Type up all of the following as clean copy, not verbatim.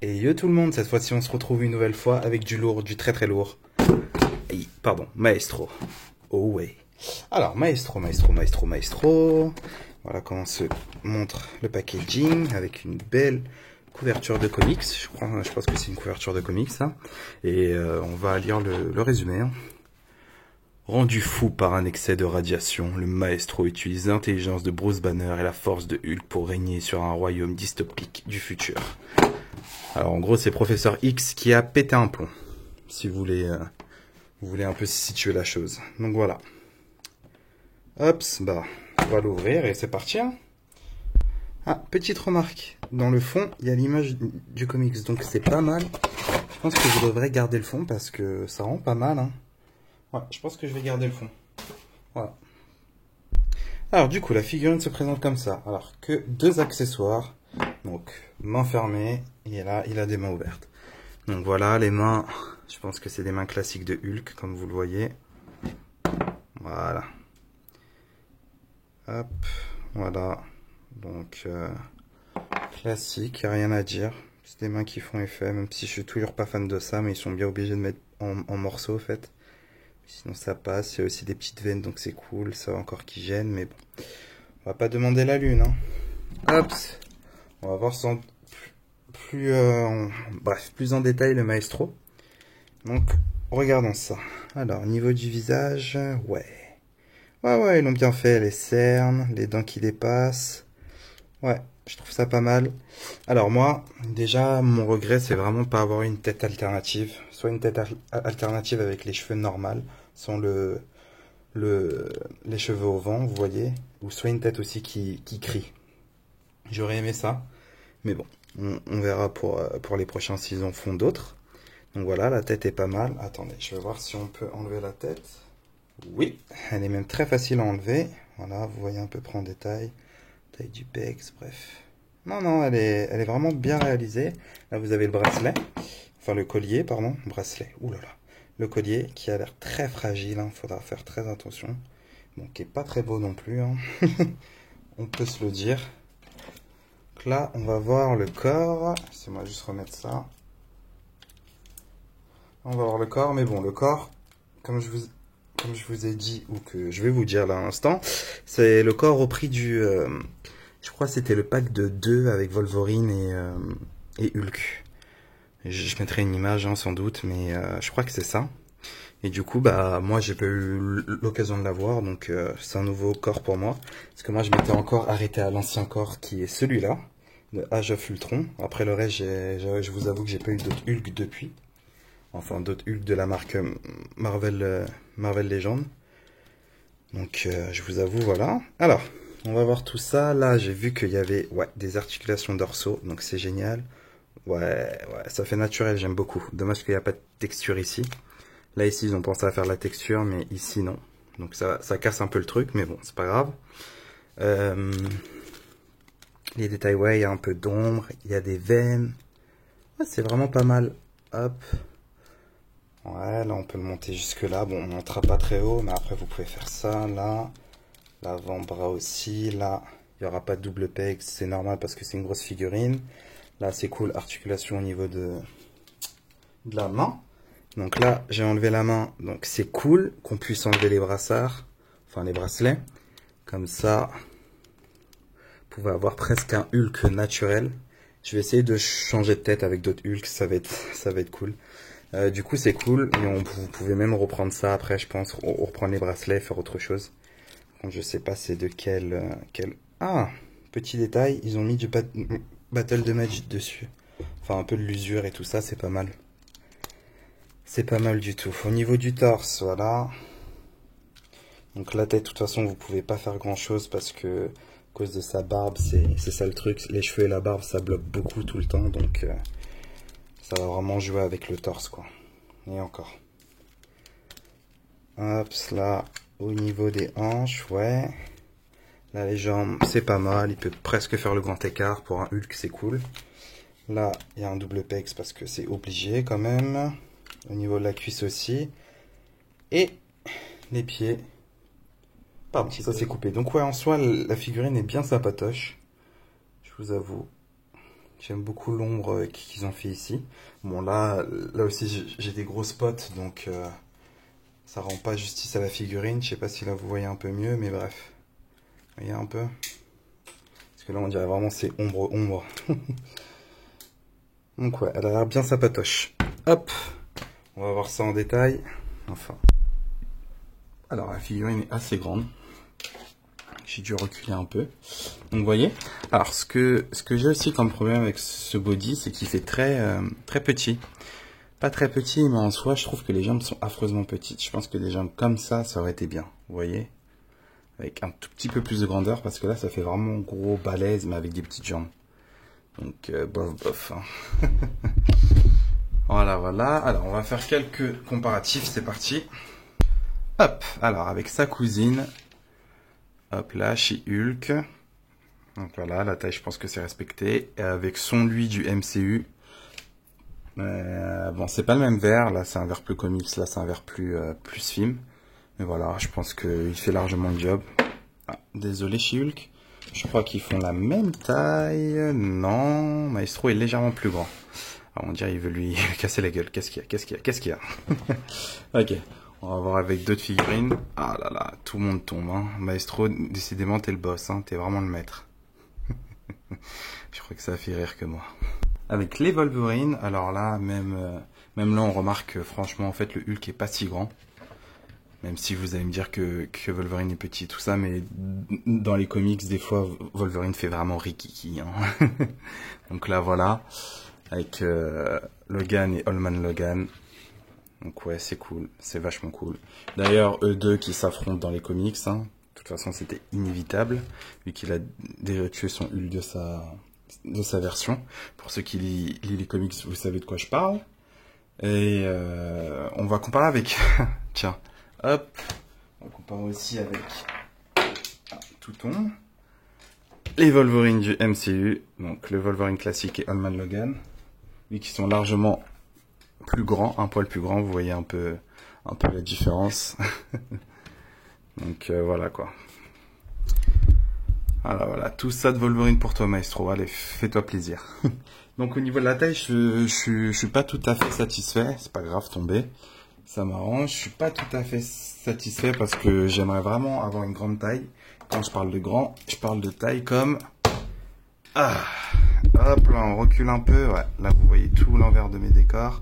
Et yo tout le monde, cette fois-ci on se retrouve une nouvelle fois avec du lourd, du très très lourd. Pardon, Maestro. Oh ouais. Alors, Maestro. Voilà comment se montre le packaging avec une belle couverture de comics. Je pense que c'est une couverture de comics, ça. Et on va lire le résumé. Hein. Rendu fou par un excès de radiation, le Maestro utilise l'intelligence de Bruce Banner et la force de Hulk pour régner sur un royaume dystopique du futur. Alors en gros, c'est Professeur X qui a pété un plomb, si vous voulez un peu situer la chose. Donc voilà. Hop, bah, on va l'ouvrir et c'est parti. Hein. Ah, petite remarque. Dans le fond, il y a l'image du comics, donc c'est pas mal. Je pense que je devrais garder le fond parce que ça rend pas mal. Hein. Ouais, je pense que je vais garder le fond. Voilà. Alors du coup, la figurine se présente comme ça. Alors que deux accessoires. Donc, main fermée, et là, il a des mains ouvertes. Donc voilà, les mains, je pense que c'est des mains classiques de Hulk, comme vous le voyez. Voilà. Hop, voilà. Donc, classique, y a rien à dire. C'est des mains qui font effet, même si je suis toujours pas fan de ça, mais ils sont bien obligés de mettre en morceaux, en fait. Sinon ça passe, il y a aussi des petites veines, donc c'est cool, ça encore qui gêne, mais bon. On va pas demander la lune, hein. Hop. On va voir sans plus en détail le Maestro. Donc, regardons ça. Alors, niveau du visage, ouais. Ouais, ils l'ont bien fait, les cernes, les dents qui dépassent. Ouais, je trouve ça pas mal. Alors moi, déjà, mon regret, c'est vraiment pas avoir une tête alternative. Soit une tête alternative avec les cheveux normaux, sans les cheveux au vent, vous voyez. Ou soit une tête aussi qui crie. J'aurais aimé ça. Mais bon, on verra pour les prochains s'ils en font d'autres. Donc voilà, la tête est pas mal. Attendez, je vais voir si on peut enlever la tête. Oui, elle est même très facile à enlever. Voilà, vous voyez à peu près en détail. Taille du pex, bref. Non, elle est vraiment bien réalisée. Là, vous avez le bracelet. Enfin, le collier, pardon. Bracelet, oulala. Le collier qui a l'air très fragile. Hein. Faudra faire très attention. Bon, qui est pas très beau non plus. Hein. On peut se le dire. Donc là, on va voir le corps. Laissez-moi juste remettre ça. On va voir le corps, mais bon, le corps, comme je vous ai dit, ou que je vais vous dire là à l'instant, c'est le corps au prix je crois que c'était le pack de 2 avec Wolverine et Hulk. Je mettrai une image, hein, sans doute, mais je crois que c'est ça. Et du coup, bah, moi, j'ai pas eu l'occasion de l'avoir, donc c'est un nouveau corps pour moi. Parce que moi, je m'étais encore arrêté à l'ancien corps qui est celui-là, de Age of Ultron. Après le reste, je vous avoue que j'ai pas eu d'autres Hulk depuis. Enfin, d'autres Hulk de la marque Marvel Legends. Donc, je vous avoue, voilà. Alors, on va voir tout ça. Là, j'ai vu qu'il y avait des articulations dorsaux, donc c'est génial. Ouais, ça fait naturel, j'aime beaucoup. Dommage qu'il n'y a pas de texture ici. Là, ici, ils ont pensé à faire la texture, mais ici, non. Donc, ça casse un peu le truc, mais bon, c'est pas grave. Les détails, ouais, il y a un peu d'ombre, il y a des veines. Ouais, c'est vraiment pas mal. Hop. Ouais, là, on peut le monter jusque là. Bon, on ne montera pas très haut, mais après, vous pouvez faire ça, là. L'avant-bras aussi, là. Il n'y aura pas de double peg, c'est normal parce que c'est une grosse figurine. Là, c'est cool, articulation au niveau de la main. Donc là, j'ai enlevé la main, donc c'est cool qu'on puisse enlever les brassards, enfin les bracelets. Comme ça, vous pouvez avoir presque un Hulk naturel. Je vais essayer de changer de tête avec d'autres Hulk, ça va être cool. Du coup, c'est cool, et vous pouvez même reprendre ça après, je pense, reprendre les bracelets, faire autre chose. Donc, je sais pas c'est de quel... Ah, petit détail, ils ont mis du Battle Damage dessus. Enfin, un peu de l'usure et tout ça, c'est pas mal. C'est pas mal du tout. Au niveau du torse, voilà. Donc la tête, de toute façon, vous pouvez pas faire grand chose parce que, à cause de sa barbe, c'est ça le truc. Les cheveux et la barbe, ça bloque beaucoup tout le temps, donc ça va vraiment jouer avec le torse, quoi. Et encore. Hop, là, au niveau des hanches, ouais. Là, les jambes, c'est pas mal. Il peut presque faire le grand écart. Pour un Hulk, c'est cool. Là, il y a un double pex parce que c'est obligé quand même. Au niveau de la cuisse aussi. Et les pieds. Pardon, ça s'est coupé. Donc ouais, en soi, la figurine est bien sympatoche. Je vous avoue. J'aime beaucoup l'ombre qu'ils ont fait ici. Bon, là aussi, j'ai des gros spots, donc ça rend pas justice à la figurine. Je sais pas si là vous voyez un peu mieux, mais bref. Vous voyez un peu? Parce que là, on dirait vraiment c'est ombre. Donc ouais, elle a l'air bien sympatoche. Hop, on va voir ça en détail. Enfin. Alors, la figurine est assez grande. J'ai dû reculer un peu. Donc, vous voyez. Alors, ce que j'ai aussi comme problème avec ce body, c'est qu'il fait très petit. Pas très petit, mais en soi, je trouve que les jambes sont affreusement petites. Je pense que des jambes comme ça aurait été bien. Vous voyez? Avec un tout petit peu plus de grandeur, parce que là, ça fait vraiment gros balèze, mais avec des petites jambes. Donc, bof. Hein. Voilà. Alors, on va faire quelques comparatifs. C'est parti. Hop. Alors, avec sa cousine. Hop là, chez Hulk. Donc voilà, la taille, je pense que c'est respecté. Et avec lui du MCU. Bon, c'est pas le même verre. Là, c'est un verre plus comics. Là, c'est un verre plus film. Mais voilà, je pense qu'il fait largement le job. Ah, désolé, chez Hulk. Je crois qu'ils font la même taille. Non, Maestro est légèrement plus grand. Alors, on dirait qu'il veut lui casser la gueule. Qu'est-ce qu'il y a Ok. On va voir avec d'autres figurines. Ah là là, tout le monde tombe. Hein. Maestro, décidément, t'es le boss. Hein. T'es vraiment le maître. Je crois que ça a fait rire que moi. Avec les Wolverine, alors là, même là, on remarque que franchement, en fait, le Hulk est pas si grand. Même si vous allez me dire que Wolverine est petit, tout ça, mais dans les comics, des fois, Wolverine fait vraiment rikiki. Hein. Donc là, voilà. Avec Logan et Allman Logan. Donc ouais, c'est cool, c'est vachement cool. D'ailleurs, eux deux qui s'affrontent dans les comics, hein. De toute façon, c'était inévitable, vu qu'il a déjà tué son Hulk de sa version. Pour ceux qui lisent les comics, vous savez de quoi je parle. Et on va comparer avec... Tiens, hop, on va comparer aussi avec... tout tombe. Les Wolverine du MCU, donc le Wolverine classique et Allman Logan, lui qui sont largement... plus grand, un poil plus grand, vous voyez un peu la différence. Donc voilà quoi. Voilà, tout ça de Wolverine pour toi Maestro, allez, fais-toi plaisir. Donc au niveau de la taille, je suis pas tout à fait satisfait, c'est pas grave, tomber, ça m'arrange. Je suis pas tout à fait satisfait parce que j'aimerais vraiment avoir une grande taille. Quand je parle de grand, je parle de taille comme... Ah, hop là, on recule un peu, ouais, là vous voyez tout l'envers de mes décors.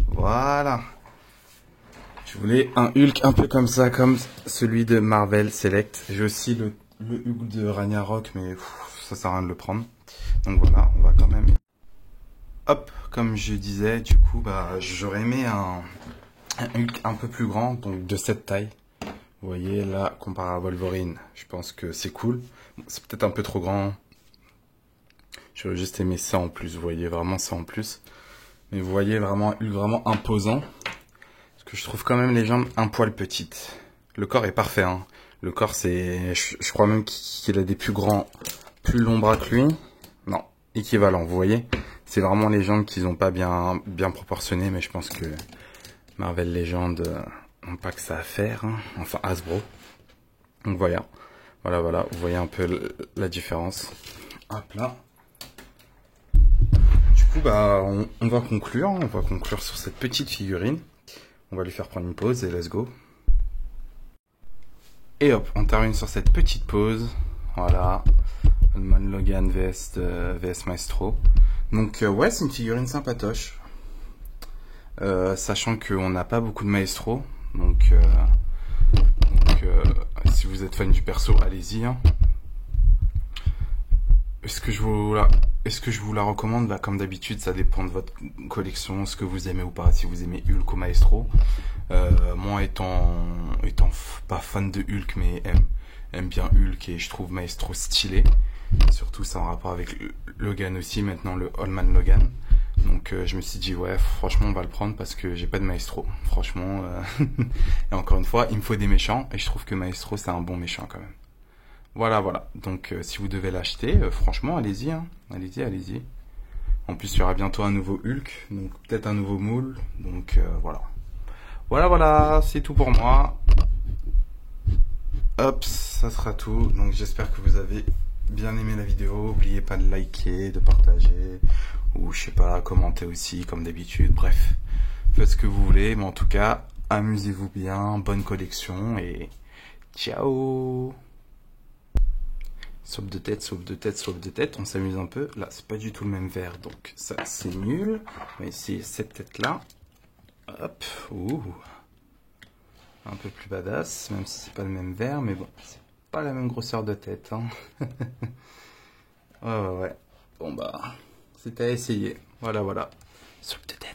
Voilà. Je voulais un Hulk un peu comme ça, comme celui de Marvel Select. J'ai aussi le Hulk de Ragnarok, mais ça sert à rien de le prendre. Donc voilà, on va quand même... Hop, comme je disais, du coup, j'aurais aimé un Hulk un peu plus grand, donc de cette taille. Vous voyez, là, comparé à Wolverine, je pense que c'est cool. Bon, c'est peut-être un peu trop grand. J'aurais juste aimé ça en plus, vous voyez, vraiment ça en plus. Mais vous voyez vraiment Hulk vraiment imposant. Parce que je trouve quand même les jambes un poil petites. Le corps est parfait. Hein. Le corps c'est... Je crois même qu'il a des plus plus longs bras que lui. Non, équivalent, vous voyez. C'est vraiment les jambes qu'ils n'ont pas bien proportionnées. Mais je pense que Marvel Legends n'ont pas que ça à faire. Hein. Enfin Hasbro. Donc voilà. Voilà. Vous voyez un peu la différence. Hop là. Du coup, on va conclure. On va conclure sur cette petite figurine. On va lui faire prendre une pause et let's go. Et hop, on termine sur cette petite pause. Voilà. Allman Logan vs Maestro. Donc, ouais, c'est une figurine sympatoche. Sachant qu'on n'a pas beaucoup de Maestro. Donc si vous êtes fan du perso, allez-y. Hein. Est-ce que je vous la recommande? Comme d'habitude, ça dépend de votre collection, ce que vous aimez ou pas. Si vous aimez Hulk ou Maestro. Moi, étant pas fan de Hulk, mais aime bien Hulk et je trouve Maestro stylé. Et surtout, ça en rapport avec Logan aussi, maintenant le Allman Logan. Donc, je me suis dit, ouais, franchement, on va le prendre parce que j'ai pas de Maestro. Franchement, et encore une fois, il me faut des méchants et je trouve que Maestro, c'est un bon méchant quand même. Voilà. Donc, si vous devez l'acheter, franchement, allez-y. Hein. Allez-y. En plus, il y aura bientôt un nouveau Hulk, donc peut-être un nouveau moule. Donc, voilà. Voilà, c'est tout pour moi. Hop, ça sera tout. Donc, j'espère que vous avez bien aimé la vidéo, n'oubliez pas de liker, de partager, ou je sais pas, commenter aussi comme d'habitude, bref, faites ce que vous voulez, mais en tout cas, amusez-vous bien, bonne collection et ciao. Sauve de tête, sauve de tête, sauve de tête, on s'amuse un peu. Là, c'est pas du tout le même verre, donc ça, c'est nul. On va essayer cette tête-là. Hop, ouh. Un peu plus badass, même si c'est pas le même verre, mais bon, c'est pas la même grosseur de tête. Hein. Ouais. Bon bah, c'était à essayer. Voilà. Sauve de tête.